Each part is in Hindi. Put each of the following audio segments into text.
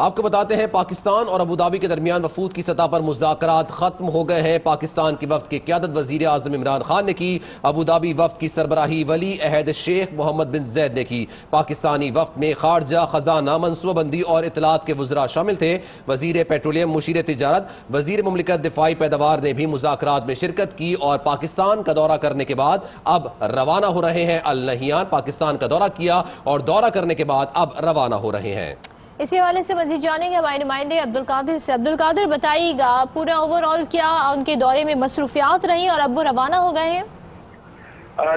आपको बताते हैं पाकिस्तान और अबू धाबी के दरमियान वफूद की सतह पर मुज़ाकरात खत्म हो गए हैं। पाकिस्तान की वफ्द की क़यादत वज़ीर आज़म इमरान खान ने की। अबू धाबी वफ्द की सरबराही वली अहद शेख मोहम्मद बिन जैद ने की। पाकिस्तानी वफ्द में खारजा, खजाना, मनसूबाबंदी और इतलात के वज़रा शामिल थे। वज़ीर पेट्रोलियम, मुशीर तिजारत, वज़ीर मुमलिकत दिफाई पैदावार ने भी मुज़ाकरात में शिरकत की और पाकिस्तान का दौरा करने के बाद अब रवाना हो रहे हैं। अल नहियान पाकिस्तान का दौरा किया और दौरा करने के बाद अब रवाना हो रहे हैं। इसी हवाले से मजीद जानेंगे हमारे नुमाइंदे अब्दुल कादिर से। अब्दुल कादिर, बताइएगा पूरा ओवरऑल क्या उनके दौरे में मसरूफियात रही और अब वो रवाना हो गए हैं?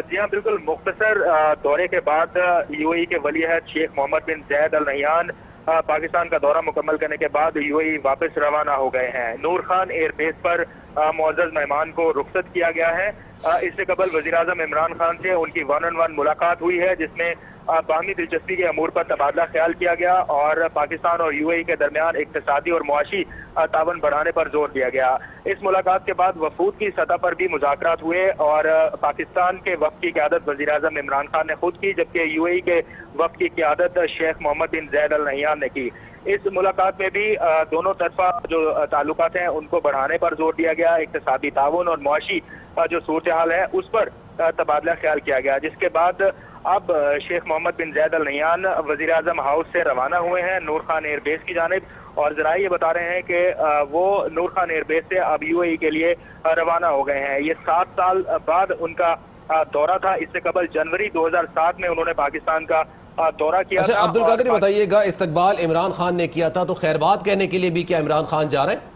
जी हाँ, बिल्कुल मुख्तसर दौरे के बाद यूएई के वली अहद शेख मोहम्मद बिन जैद अल नहियान पाकिस्तान का दौरा मुकम्मल करने के बाद यूएई वापस रवाना हो गए हैं। नूर खान एयरबेस पर मुअज़्ज़ज़ मेहमान को रुखसत किया गया है। इससे कबल वज़ीर आज़म इमरान खान से उनकी 1-on-1 मुलाकात हुई है, जिसमें बाहमी दिलचस्पी के अमूर पर तबादला ख्याल किया गया और पाकिस्तान और यूएई के दरमियान इक़्तिसादी और मुआशी तावन बढ़ाने पर जोर दिया गया। इस मुलाकात के बाद वफूद की सतह पर भी मुज़ाकरात हुए और पाकिस्तान के वफ़द की क़यादत वज़ीर आज़म इमरान खान ने खुद की, जबकि यूएई के वफ़द की क़यादत शेख मोहम्मद बिन जैद अल नहियान ने की। इस मुलाकात में भी दोनों तरफा जो ताल्लुकात हैं उनको बढ़ाने पर जोर दिया गया। इक़्तिसादी ताउन और मुआशी जो सूरत हाल है उस पर तबादला ख्याल किया गया, जिसके बाद अब शेख मोहम्मद बिन जैद अल नहियान वज़ीर आज़म हाउस से रवाना हुए हैं नूर खान एयरबेस की जानिब। और ज़राए ये बता रहे हैं कि वो नूर खान एयरबेस से अब यूएई के लिए रवाना हो गए हैं। ये 7 साल बाद उनका दौरा था। इससे कबल जनवरी 2007 में उन्होंने पाकिस्तान का दौरा किया था। अब्दुल कादिर, बताइएगा इस्तकबाल इमरान खान ने किया था, तो खैरबाद कहने के लिए भी क्या इमरान खान जा रहे हैं?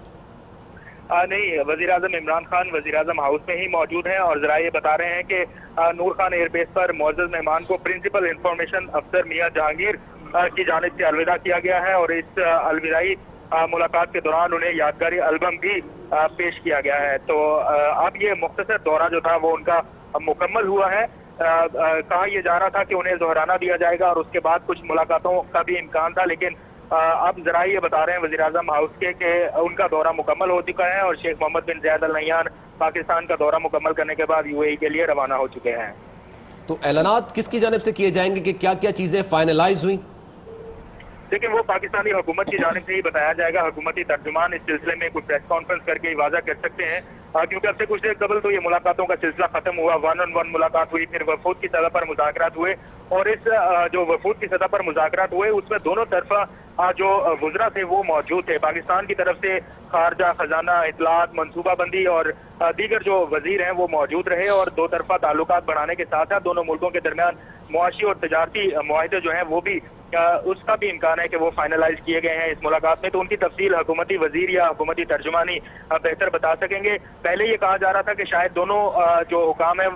नहीं, वज़ीर आज़म इमरान खान वज़ीर आज़म हाउस में ही मौजूद हैं और ज़रा ये बता रहे हैं कि नूर खान एयरबेस पर मुअज़्ज़ज़ मेहमान को प्रिंसिपल इंफॉर्मेशन अफसर मियां जहांगीर की जानिब से अलविदा किया गया है और इस अलविदाई मुलाकात के दौरान उन्हें यादगारी एल्बम भी पेश किया गया है। तो अब ये मुख्तसर दौरा जो था वो उनका मुकम्मल हुआ है। कहा यह जा रहा था कि उन्हें दोहराना दिया जाएगा और उसके बाद कुछ मुलाकातों का भी इम्कान था, लेकिन अब जरा ये बता रहे हैं वज़ीर आज़म हाउस के कि उनका दौरा मुकम्मल हो चुका है और शेख मोहम्मद बिन जैद अल नहियान पाकिस्तान का दौरा मुकम्मल करने के बाद यूएई के लिए रवाना हो चुके हैं। तो ऐलानात किसकी जानिब से किए जाएंगे कि क्या क्या चीजें फाइनलाइज हुई? लेकिन वो पाकिस्तानी हुकूमत की जानिब से ही बताया जाएगा। हुकूमती तर्जुमान इस सिलसिले में कुछ प्रेस कॉन्फ्रेंस करके वाज़ा कर सकते हैं, क्योंकि अब से कुछ देर कबल तो ये मुलाकातों का सिलसिला खत्म हुआ। 1-on-1 मुलाकात हुई, फिर वफूद की सतह पर मुज़ाकरात हुए और इस जो वफूद की सतह पर मुज़ाकरात हुए उसमें दोनों तरफा जो वज़रा थे वो मौजूद थे। पाकिस्तान की तरफ से खारजा, खजाना, इतलात, मनसूबाबंदी और दीगर जो वजीर हैं वो मौजूद रहे और दो तरफा ताल्लुकात बढ़ाने के साथ साथ दोनों मुल्कों के दरमियान मुआशी और तजारती मुआहदे जो हैं वो भी उसका भी इम्कान है कि वो फाइनलाइज किए गए हैं इस मुलाकात में। तो उनकी तफसील हुकूमती वजीर या हुकूमती तर्जुमानी बेहतर बता सकेंगे। पहले ये कहा जा रहा था कि शायद दोनों जो हुकाम है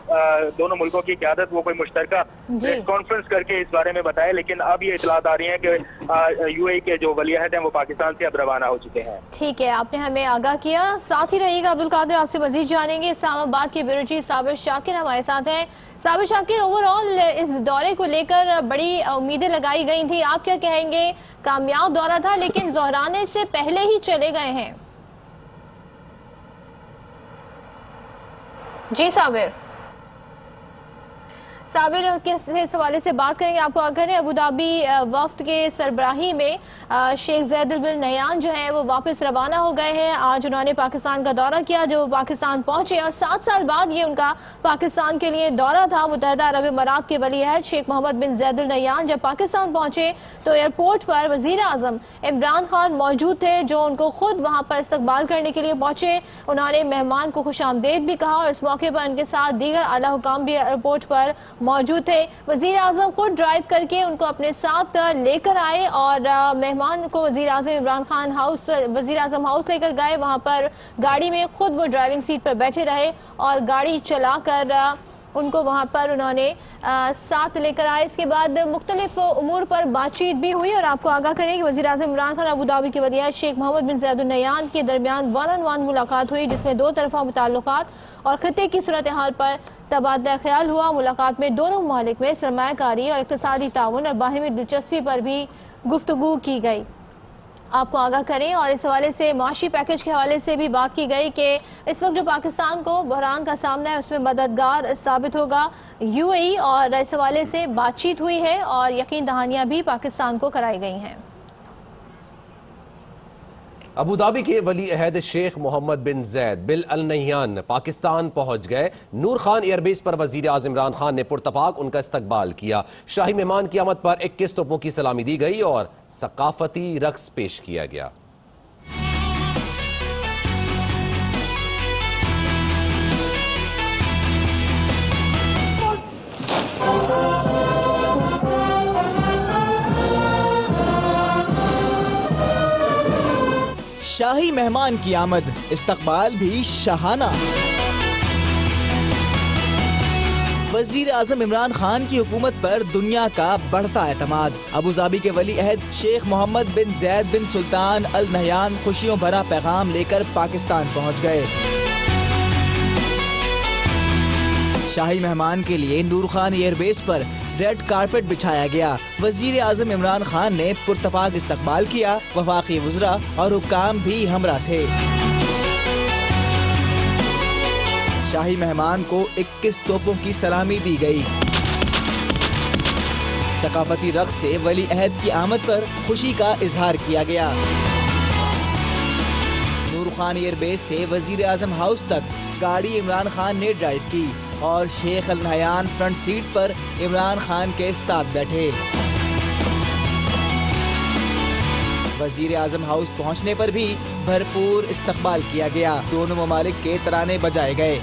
दोनों मुल्कों की क़यादत वो कोई मुश्तरका प्रेस कॉन्फ्रेंस करके इस बारे में बताए, लेकिन अब ये इतलात आ रही है कि यूएई के जो वली अहद हैं वो पाकिस्तान से अब रवाना हो चुके हैं। ठीक है, आपने हमें आगाह किया। साथ ही रहिएगा अब्दुल कादिर, आपसे मजीद जानेंगे। इस्लामाबाद के ब्यूरो चीफ साबिर शाकिर हमारे साथ हैं। साबिर शाकिर, ओवरऑल इस दौरे को लेकर बड़ी उम्मीदें लगाई गई थी, आप क्या कहेंगे? कामयाब दौरा था लेकिन जोहराने से पहले ही चले गए हैं। जी साबिर के इस हवाले से बात करेंगे। आपको अगर अबू धाबी वफ्द के सरबराही में शेख जैद बिन नहियान जो है वो वापस रवाना हो गए हैं। आज उन्होंने पाकिस्तान का दौरा किया, जो पाकिस्तान पहुंचे और 7 साल बाद ये उनका पाकिस्तान के लिए दौरा था। मुत्तहिदा अरब अमारात के वली अहद शेख मोहम्मद बिन जैद बिन नहियान जब पाकिस्तान पहुंचे तो एयरपोर्ट पर वजीर आज़म इमरान खान मौजूद थे, जो उनको खुद वहाँ पर इस्तकबाल करने के लिए पहुंचे। उन्होंने मेहमान को खुशामदीद भी कहा और इस मौके पर उनके साथ दीगर आला हुकाम भी एयरपोर्ट पर मौजूद थे। वजीर आज़म खुद ड्राइव करके उनको अपने साथ लेकर आए और मेहमान को वजीर आज़म इमरान खान हाउस वजीर आज़म हाउस लेकर गए। वहाँ पर गाड़ी में खुद वो ड्राइविंग सीट पर बैठे रहे और गाड़ी चलाकर उनको वहाँ पर उन्होंने साथ लेकर आए। इसके बाद मुख्तलिफ उमूर पर बातचीत भी हुई और आपको आगाह करें कि वज़ीर आज़म इमरान खान अबू धाबी के वली अहद शेख मोहम्मद बिन जैद बिन नहियान के दरमियान 1-on-1 मुलाकात हुई, जिसमें दो तरफा मुताल्लुकात और खित्ते की सूरत हाल पर तबादला ख्याल हुआ। मुलाकात में दोनों ममालिक में सरमायाकारी और इक़्तिसादी ताउन और बाहिमी दिलचस्पी पर भी गुफ्तगू की गई। आपको आगाह करें और इस हवाले से माशी पैकेज के हवाले से भी बात की गई कि इस वक्त जो पाकिस्तान को बहरान का सामना है उसमें मददगार साबित होगा यूएई, और इस हवाले से बातचीत हुई है और यकीन दहानियाँ भी पाकिस्तान को कराई गई हैं। अबू धाबी के वली अहद शेख मोहम्मद बिन जैद बिल अल नह्यान पाकिस्तान पहुंच गए। नूर खान एयरबेस पर वजीर आज़म इमरान खान ने पुरतपाक उनका इस्तकबाल किया। शाही मेहमान की आमद पर 21 तोपों की सलामी दी गई और सकाफती रक्स पेश किया गया। शाही मेहमान की आमद, इस्तकबाल भी शाहाना। वजीर आजम इमरान खान की हुकूमत पर दुनिया का बढ़ता एतमाद। अबू धाबी के वली अहद शेख मोहम्मद बिन जैद बिन सुल्तान अल नह्यान खुशियों भरा पैगाम लेकर पाकिस्तान पहुंच गए। शाही मेहमान के लिए नूर खान एयरबेस पर रेड कारपेट बिछाया गया। वजीर आजम इमरान खान ने पुरतपाक इस्तकबाल किया। वफाकी वज़रा और हुक्काम भी हमरा थे। शाही मेहमान को 21 तोपों की सलामी दी गई। सकाफती रक्स से वली अहद की आमद पर खुशी का इजहार किया गया। नूर खान एयरबेस से वजीर आजम हाउस तक गाड़ी इमरान खान ने ड्राइव की और शेख अल नह्यान फ्रंट सीट पर इमरान खान के साथ बैठे। वजीर आजम हाउस पहुंचने पर भी भरपूर इस्तकबाल किया गया। दोनों ममालिक के तराने बजाए गए।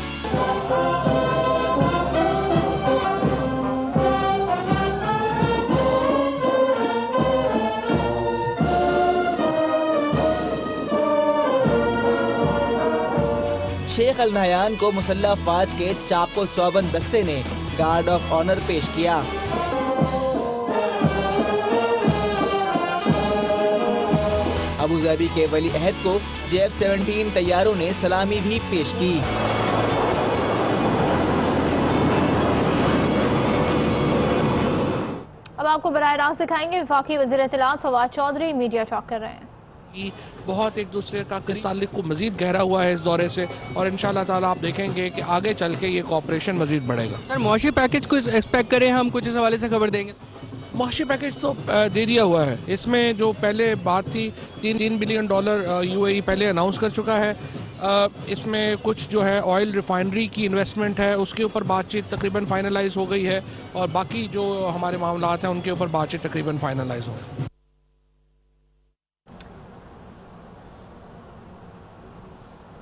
शेख अल नह्यान को मुसल्लह अफवाज के चाको चौबंद दस्ते ने गार्ड ऑफ ऑनर पेश किया। अबू धाबी के वली अहद को JF-17 तैयारों ने सलामी भी पेश की। अब आपको बराह रास्त दिखाएंगे वफाकी वज़ीर इत्तलात फवाद चौधरी मीडिया टॉक कर रहे हैं। कि बहुत एक दूसरे का ताल्लुक को मजीद गहरा हुआ है इस दौरे से और इंशाल्लाह ताला आप देखेंगे कि आगे चल के ये कोऑपरेशन मजीद बढ़ेगा। सर मुआशी पैकेज को एक्सपेक्ट करें हम, कुछ इस हवाले से खबर देंगे? मुआशी पैकेज तो दे दिया हुआ है। इसमें जो पहले बात थी $3 बिलियन UAE पहले अनाउंस कर चुका है। इसमें कुछ जो है ऑयल रिफाइनरी की इन्वेस्टमेंट है उसके ऊपर बातचीत तकरीबन फाइनलाइज हो गई है और बाकी जो हमारे मामलात हैं उनके ऊपर बातचीत तकरीबन फाइनलाइज हो गई।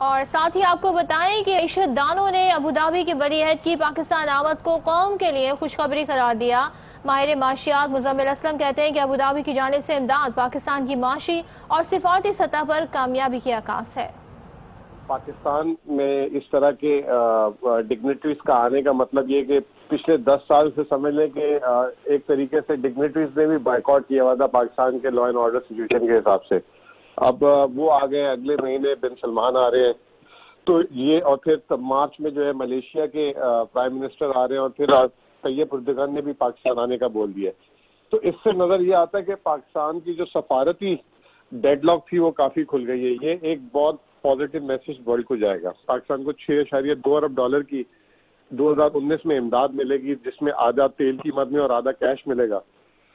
और साथ ही आपको बताएं कि इशदानों ने अबू धाबी के वली अहद की पाकिस्तान आमद को कौम के लिए खुशखबरी करार दिया। माहिर माशियात मुज़म्मिल असलम कहते हैं कि अबू धाबी की जानिब से इमदाद पाकिस्तान की माशी और सिफारती सतह पर कामयाबी की आकाश है। पाकिस्तान में इस तरह के डिग्निटरीज का आने का मतलब ये कि पिछले 10 साल से समझ लें कि एक तरीके से डिग्निटरीज ने भी बायकॉट किया हुआ था पाकिस्तान के लॉ एंड ऑर्डर सिचुएशन के हिसाब से। अब वो आ गए, अगले महीने बिन सलमान आ रहे हैं, तो ये और फिर मार्च में जो है मलेशिया के प्राइम मिनिस्टर आ रहे हैं और फिर तैयब उर्दगान ने भी पाकिस्तान आने का बोल दिया। तो इससे नजर ये आता है कि पाकिस्तान की जो सफारती डेडलॉक थी वो काफी खुल गई है। ये एक बहुत पॉजिटिव मैसेज वर्ल्ड को जाएगा। पाकिस्तान को $6.2 अरब की 2019 में इमदाद मिलेगी, जिसमें आधा तेल की मद में और आधा कैश मिलेगा।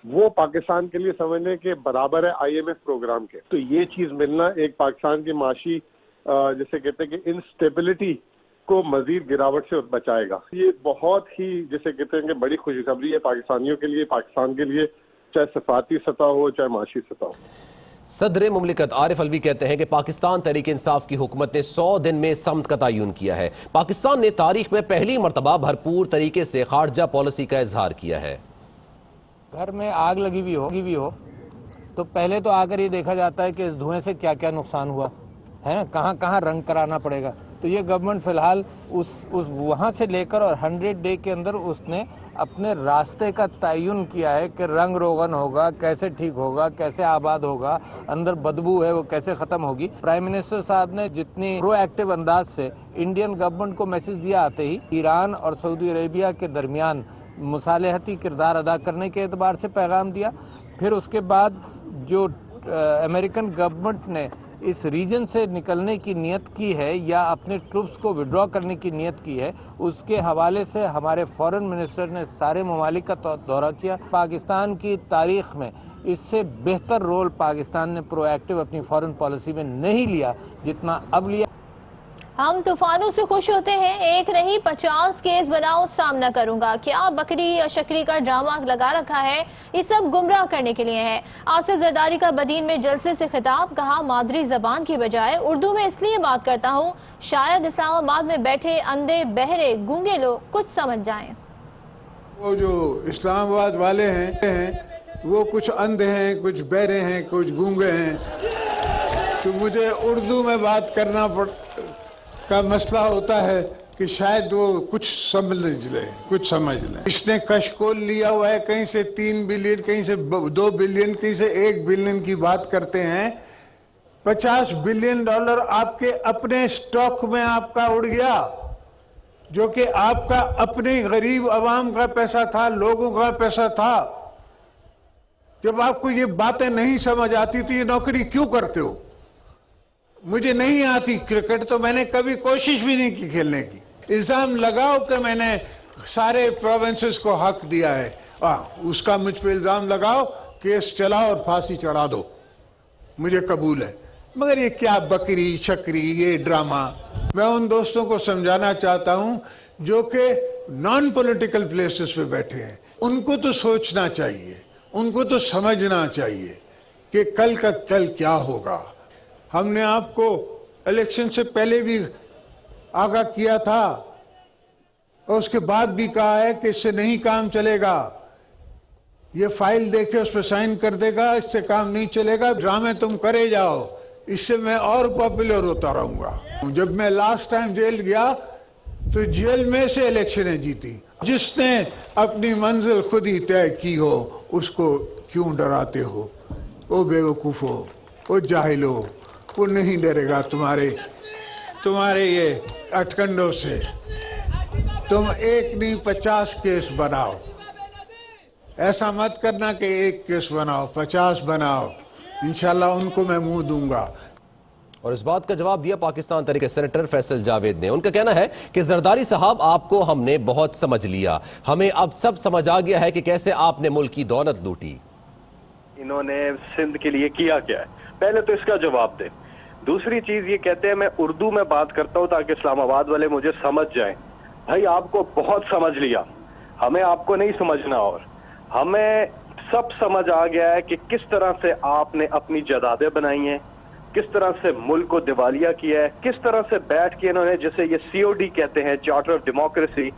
वो पाकिस्तान के लिए समझने के बराबर है IMF प्रोग्राम के। तो ये चीज मिलना एक पाकिस्तान की माशी जिसे कहते हैं कि इंस्टेबिलिटी को मजीद गिरावट से बचाएगा। ये बहुत ही जिसे कहते हैं कि बड़ी खुशखबरी है पाकिस्तानियों के लिए, पाकिस्तान के लिए, चाहे सफारती सतह हो चाहे माशी सतह हो। सदर मुमलिकत आरिफ अलवी कहते हैं कि पाकिस्तान तहरीक इंसाफ की हुकूमत ने 100 दिन में समत का तयन किया है। पाकिस्तान ने तारीख में पहली मरतबा भरपूर तरीके से खारजा पॉलिसी का इजहार किया है। घर में आग लगी हुई हो तो पहले तो आकर ये देखा जाता है कि इस धुएं से क्या क्या नुकसान हुआ है ना, कहाँ कहाँ रंग कराना पड़ेगा। तो ये गवर्नमेंट फिलहाल उस वहाँ से लेकर और 100 डे के अंदर उसने अपने रास्ते का तयन किया है कि रंग रोगन होगा, कैसे ठीक होगा, कैसे आबाद होगा, अंदर बदबू है वो कैसे ख़त्म होगी। प्राइम मिनिस्टर साहब ने जितनी प्रोएक्टिव अंदाज से इंडियन गवर्नमेंट को मैसेज दिया आते ही ईरान और सऊदी अरेबिया के दरमियान मुसालहती किरदार अदा करने के एतबार से पैगाम दिया। फिर उसके बाद जो अमेरिकन गवर्नमेंट ने इस रीजन से निकलने की नियत की है या अपने ट्रूप्स को विड्रॉ करने की नियत की है, उसके हवाले से हमारे फॉरेन मिनिस्टर ने सारे ममालिक का दौरा किया। पाकिस्तान की तारीख में इससे बेहतर रोल पाकिस्तान ने प्रोएक्टिव अपनी फॉरेन पॉलिसी में नहीं लिया जितना अब लिया। हम तूफानों से खुश होते हैं, एक नहीं 50 केस बनाओ सामना करूंगा। क्या बकरी या शकरी का ड्रामा लगा रखा है? ये सब गुमराह करने के लिए है। आसिफ जरदारी का बदीन में जलसे से खिताब, कहा मादरी जबान की बजाय उर्दू में इसलिए बात करता हूँ शायद इस्लामाबाद में बैठे अंधे बहरे गूंगे लोग कुछ समझ जाएं। वो जो इस्लामाबाद वाले हैं वो कुछ अंधे हैं, कुछ बहरे हैं, कुछ गूंगे हैं, तो मुझे उर्दू में बात करना का मसला होता है कि शायद वो कुछ समझ लें, कुछ समझ लें। इसने कशकोल लिया हुआ है, कहीं से 3 बिलियन, कहीं से 2 बिलियन, कहीं से 1 बिलियन की बात करते हैं। 50 बिलियन डॉलर आपके अपने स्टॉक में आपका उड़ गया, जो कि आपका अपने गरीब आवाम का पैसा था, लोगों का पैसा था। जब आपको ये बातें नहीं समझ आती तो ये नौकरी क्यों करते हो? मुझे नहीं आती क्रिकेट, तो मैंने कभी कोशिश भी नहीं की खेलने की। इल्जाम लगाओ कि मैंने सारे प्रोविंसेस को हक दिया है, उसका मुझ पे इल्जाम लगाओ, केस चलाओ और फांसी चढ़ा दो, मुझे कबूल है। मगर ये क्या बकरी शकरी, ये ड्रामा। मैं उन दोस्तों को समझाना चाहता हूं जो कि नॉन पॉलिटिकल प्लेसेस पे बैठे हैं, उनको तो सोचना चाहिए, उनको तो समझना चाहिए कि कल का कल क्या होगा। हमने आपको इलेक्शन से पहले भी आगाह किया था और उसके बाद भी कहा है कि इससे नहीं काम चलेगा। ये फाइल देके उस पर साइन कर देगा, इससे काम नहीं चलेगा, ड्रामे तुम करे जाओ, इससे मैं और पॉपुलर होता रहूंगा। जब मैं लास्ट टाइम जेल गया तो जेल में से इलेक्शनें जीती। जिसने अपनी मंजिल खुद ही तय की हो उसको क्यों डराते हो? ओ बेवकूफो, ओ जाहिलो, वो नहीं डरेगा तुम्हारे ये अटकंडों से। तुम एक नहीं 50 केस बनाओ, ऐसा मत करना कि एक केस बनाओ, 50 बनाओ, इंशाल्लाह उनको मैं मुंह दूंगा। और इस बात का जवाब दिया पाकिस्तान तहरीक सेनेटर फैसल जावेद ने। उनका कहना है कि जरदारी साहब आपको हमने बहुत समझ लिया, हमें अब सब समझ आ गया है कि कैसे आपने मुल्क की दौलत लूटी। इन्होंने सिंध के लिए किया क्या है, पहले तो इसका जवाब दे। दूसरी चीज ये कहते हैं मैं उर्दू में बात करता हूं ताकि इस्लामाबाद वाले मुझे समझ जाएं। भाई आपको बहुत समझ लिया, हमें आपको नहीं समझना। और हमें सब समझ आ गया है कि किस तरह से आपने अपनी जायदादें बनाई हैं, किस तरह से मुल्क को दिवालिया किया है, किस तरह से बैठ के इन्होंने, जैसे ये COD कहते हैं, चार्टर ऑफ डेमोक्रेसी,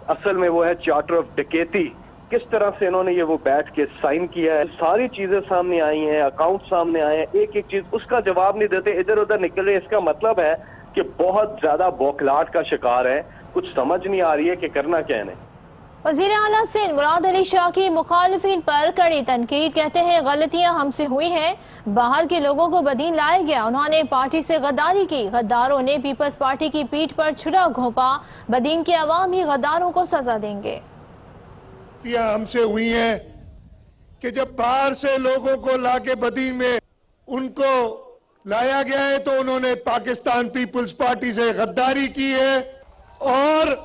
असल में वो है चार्टर ऑफ डकैती, किस तरह से इन्होंने ये वो बैठ के साइन किया है। सारी चीजें सामने आई हैं, अकाउंट सामने आए हैं, एक एक चीज उसका जवाब नहीं देते, इधर उधर निकले। इसका मतलब है कि बहुत ज्यादा बौखलाहट का शिकार है, कुछ समझ नहीं आ रही है कि करना क्या है। वज़ीर आला सिंध मुराद अली शाह की मुखालिफिन पर कड़ी तनकीद, कहते हैं गलतियां हमसे हुई हैं, बाहर के लोगों को बदीन लाया गया, उन्होंने पार्टी से गद्दारी की, गद्दारों ने पीपल्स पार्टी की पीठ पर छुरा घोंपा, बदीन के अवाम ही गद्दारों को सजा देंगे। हमसे हुई हैं कि जब बाहर से लोगों को लाके बदीन में उनको लाया गया है तो उन्होंने पाकिस्तान पीपल्स पार्टी से गद्दारी की है और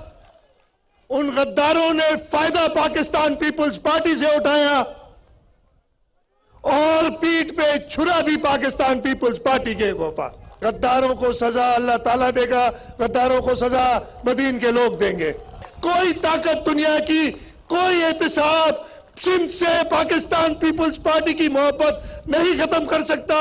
उन गद्दारों ने फायदा पाकिस्तान पीपल्स पार्टी से उठाया और पीठ पे छुरा भी पाकिस्तान पीपल्स पार्टी के घोंपा। गद्दारों को सजा अल्लाह ताला देगा, गद्दारों को सजा बदीन के लोग देंगे। कोई ताकत दुनिया की, कोई एहतिसाब सिंध से पाकिस्तान पीपल्स पार्टी की मोहब्बत नहीं खत्म कर सकता।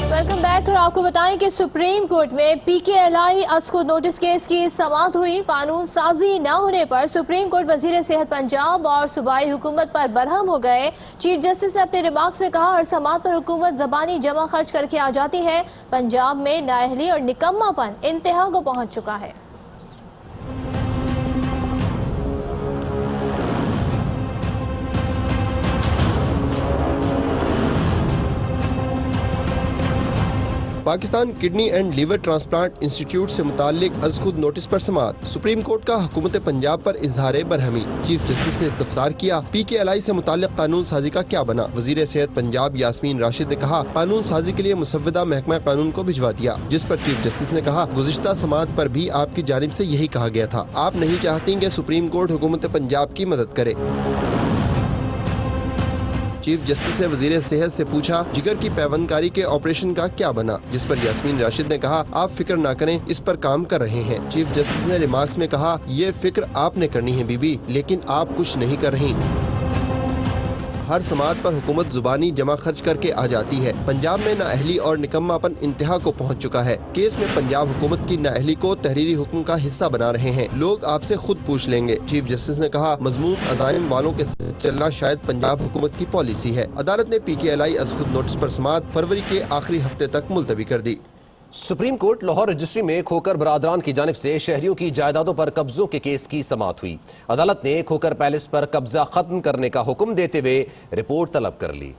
Welcome back. और आपको बताएं कि सुप्रीम कोर्ट में PKLI अस्कुद नोटिस केस की समाअत हुई। कानून साजी न होने पर सुप्रीम कोर्ट वजीर सेहत पंजाब और सूबाई हुकूमत पर बरहम हो गए। चीफ जस्टिस ने अपने रिमार्क्स में कहा, हर समाअत पर हुकूमत जबानी जमा खर्च करके आ जाती है, पंजाब में नाअहली और निकम्मापन इंतहा को पहुंच चुका है। Pakistan kidney and liver transplant institute से मुताल्लिक अज खुद नोटिस पर समाअत। सुप्रीम कोर्ट का हुकूमत पंजाब पर इजहार बरहमी। चीफ जस्टिस ने इस्तफसार किया, PKLI से मुताल्लिक कानून साजी का क्या बना। वजीर सेहत पंजाब यास्मीन राशिद ने कहा, कानून साजी के लिए मुसव्वदा महकमा कानून को भिजवा दिया, जिस पर चीफ जस्टिस ने कहा, गुज़िश्ता समाअत पर भी आपकी जानिब से यही कहा गया था। आप नहीं चाहती कि सुप्रीम कोर्ट हुकूमत पंजाब की मदद करे। चीफ जस्टिस ने वजीर सेहत से पूछा, जिगर की पैवंदकारी के ऑपरेशन का क्या बना, जिस पर यास्मीन राशिद ने कहा, आप फिक्र ना करें, इस पर काम कर रहे हैं। चीफ जस्टिस ने रिमार्क्स में कहा, ये फिक्र आपने करनी है बीबी, लेकिन आप कुछ नहीं कर रही। हर समाअत पर हुकूमत जुबानी जमा खर्च करके आ जाती है। पंजाब में नाअहली और निकम्मापन इंतहा को पहुंच चुका है। केस में पंजाब हुकूमत की नाअहली को तहरीरी हुक्म का हिस्सा बना रहे हैं। लोग आपसे खुद पूछ लेंगे। चीफ जस्टिस ने कहा, मजमूम अज़ाइम वालों के साथ चलना शायद पंजाब हुकूमत की पॉलिसी है। अदालत ने PKLI अज खुद नोटिस पर समाअत फरवरी के आखिरी हफ्ते तक मुलतवी कर दी। सुप्रीम कोर्ट लाहौर रजिस्ट्री में खोकर बरादरान की जानिब से शहरियों की जायदादों पर कब्जों के केस की समाअत हुई। अदालत ने खोकर पैलेस पर कब्जा खत्म करने का हुक्म देते हुए रिपोर्ट तलब कर ली।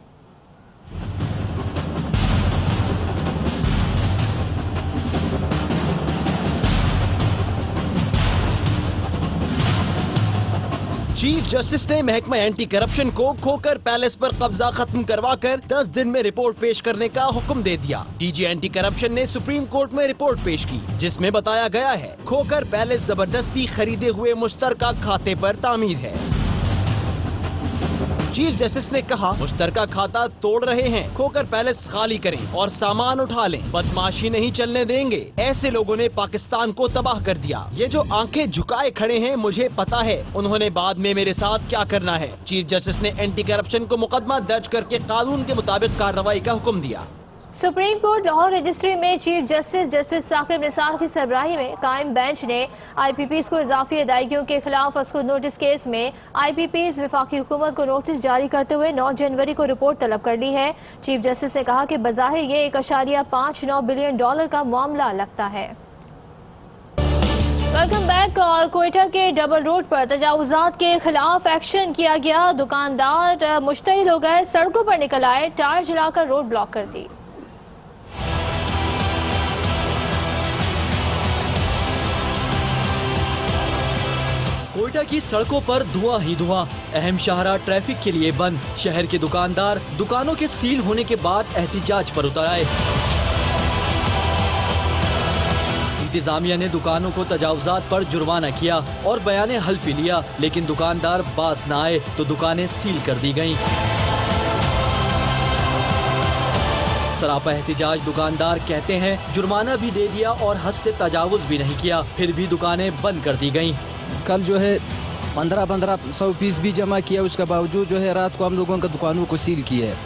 चीफ जस्टिस ने महकमा एंटी करप्शन को खोकर पैलेस पर कब्जा खत्म करवाकर 10 दिन में रिपोर्ट पेश करने का हुक्म दे दिया। DG एंटी करप्शन ने सुप्रीम कोर्ट में रिपोर्ट पेश की, जिसमें बताया गया है, खोकर पैलेस जबरदस्ती खरीदे हुए मुश्तरका खाते पर तामीर है। चीफ जस्टिस ने कहा, मुश्तरका खाता तोड़ रहे हैं, खोकर पैलेस खाली करें और सामान उठा लें, बदमाशी नहीं चलने देंगे। ऐसे लोगों ने पाकिस्तान को तबाह कर दिया। ये जो आंखें झुकाए खड़े हैं, मुझे पता है उन्होंने बाद में मेरे साथ क्या करना है। चीफ जस्टिस ने एंटी करप्शन को मुकदमा दर्ज करके कानून के मुताबिक कार्रवाई का हुक्म दिया। सुप्रीम कोर्ट लाहौर रजिस्ट्री में चीफ जस्टिस साकिब निसार की सरबराही में कायम बेंच ने IPPs को इजाफी अदायगियों के खिलाफ असखुद नोटिस केस में IPPs वफाकी हुकूमत को नोटिस जारी करते हुए 9 जनवरी को रिपोर्ट तलब कर ली है। चीफ जस्टिस ने कहा कि बज़ाहिर ये $1.59 बिलियन का मामला लगता है। Welcome back. और कोयटा के डबल रोड पर तजावुजात के खिलाफ एक्शन किया गया। दुकानदार मुश्तइल हो गए, सड़कों पर निकल आए, टायर जलाकर रोड ब्लॉक कर दी। कोयटा की सड़कों पर धुआं ही धुआं, अहम शाहरा ट्रैफिक के लिए बंद। शहर के दुकानदार दुकानों के सील होने के बाद एहतिजाज पर उतर आए। इंतजामिया ने दुकानों को तजावुजात पर जुर्माना किया और बयाने हल्फी लिया, लेकिन दुकानदार बाज न आए तो दुकानें सील कर दी गईं। सरापा एहतिजाज दुकानदार कहते हैं, जुर्माना भी दे दिया और हद से तजावुज भी नहीं किया, फिर भी दुकानें बंद कर दी गईं। कल जो है 1500 पीस भी जमा किया, उसके बावजूद जो है रात को हम लोगों का दुकानों को सील किया है।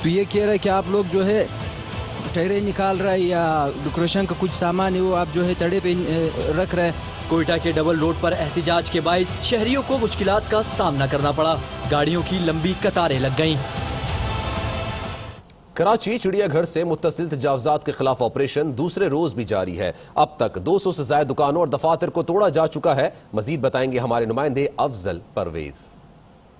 तो ये कह रहे हैं कि आप लोग जो है टायरें निकाल रहे हैं या डेकोरेशन का कुछ सामान है वो आप जो है तड़े पे रख रहे हैं। कोयटा के डबल रोड पर एहतिजाज के बाइस शहरियों को मुश्किलात का सामना करना पड़ा। गाड़ियों की लंबी कतारें लग गईं। कराची चिड़ियाघर से मुत्तसिल तजावुजात के खिलाफ ऑपरेशन दूसरे रोज भी जारी है। अब तक 200 से ज्यादा दुकानों और दफातर को तोड़ा जा चुका है। मजीद बताएंगे हमारे नुमाइंदे अफजल परवेज।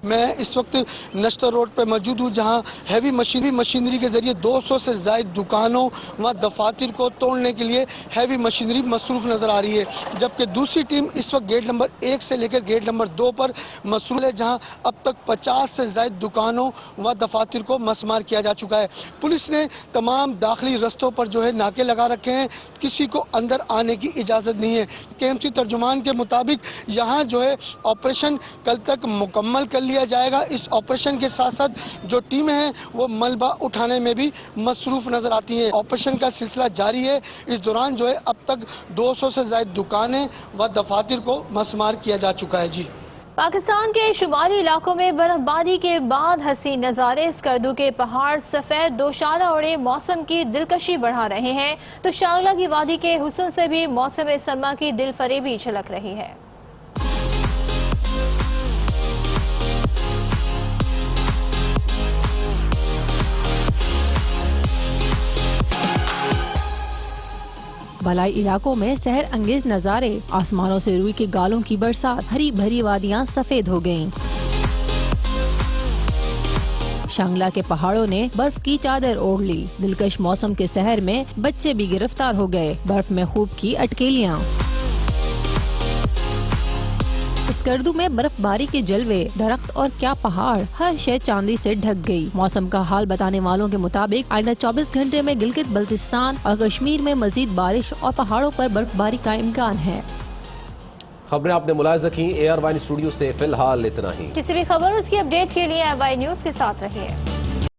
मैं इस वक्त नश्तर रोड पर मौजूद हूँ, जहाँ हैवी मशीनरी के जरिए 200 से ज़ायद दुकानों व दफातर को तोड़ने के लिए हैवी मशीनरी मसरूफ़ नज़र आ रही है, जबकि दूसरी टीम इस वक्त गेट नंबर 1 से लेकर गेट नंबर 2 पर मसरूफ़ है, जहाँ अब तक 50 से ज़ायद दुकानों व दफातर को मसमार किया जा चुका है। पुलिस ने तमाम दाखिली रस्तों पर जो है नाके लगा रखे हैं, किसी को अंदर आने की इजाज़त नहीं है। KMC तर्जुमान के मुताबिक यहाँ जो है ऑपरेशन कल तक मुकम्मल कर लिया जाएगा। इस ऑपरेशन के साथ साथ जो टीमें हैं वो मलबा उठाने में भी मसरूफ नजर आती हैं। ऑपरेशन का सिलसिला जारी है। इस दौरान जो है अब तक 200 से ज़ायद दुकानें व दफातर को मसमार किया जा चुका है। जी, पाकिस्तान के शुमाली इलाकों में बर्फबारी के बाद हसीन नज़ारे, स्कर्दू के पहाड़ सफ़ेद दोशाला ओढ़े मौसम की दिलकशी बढ़ा रहे हैं, तो शांगला की वादी के हुस्न से भी मौसम सरमा की दिलफरेबी झलक रही है। बलाई इलाकों में सहर अंगेज नजारे, आसमानों से रुई के गालों की बरसात, हरी भरी वादियां सफेद हो गईं। शांगला के पहाड़ों ने बर्फ की चादर ओढ़ ली। दिलकश मौसम के सहर में बच्चे भी गिरफ्तार हो गए। बर्फ में खूब की अटकेलियाँ। स्कर्दू में बर्फबारी के जलवे, दरख्त और क्या पहाड़, हर शय चांदी से ढक गई। मौसम का हाल बताने वालों के मुताबिक आइंदा 24 घंटे में गिलगित बल्तिस्तान और कश्मीर में मजीद बारिश और पहाड़ों पर बर्फबारी का इम्कान है। खबरें आपने मुलाहिजा की। AR वाइन स्टूडियो से फिलहाल इतना ही। किसी भी खबर उसकी अपडेट के लिए AR न्यूज के साथ रहिए।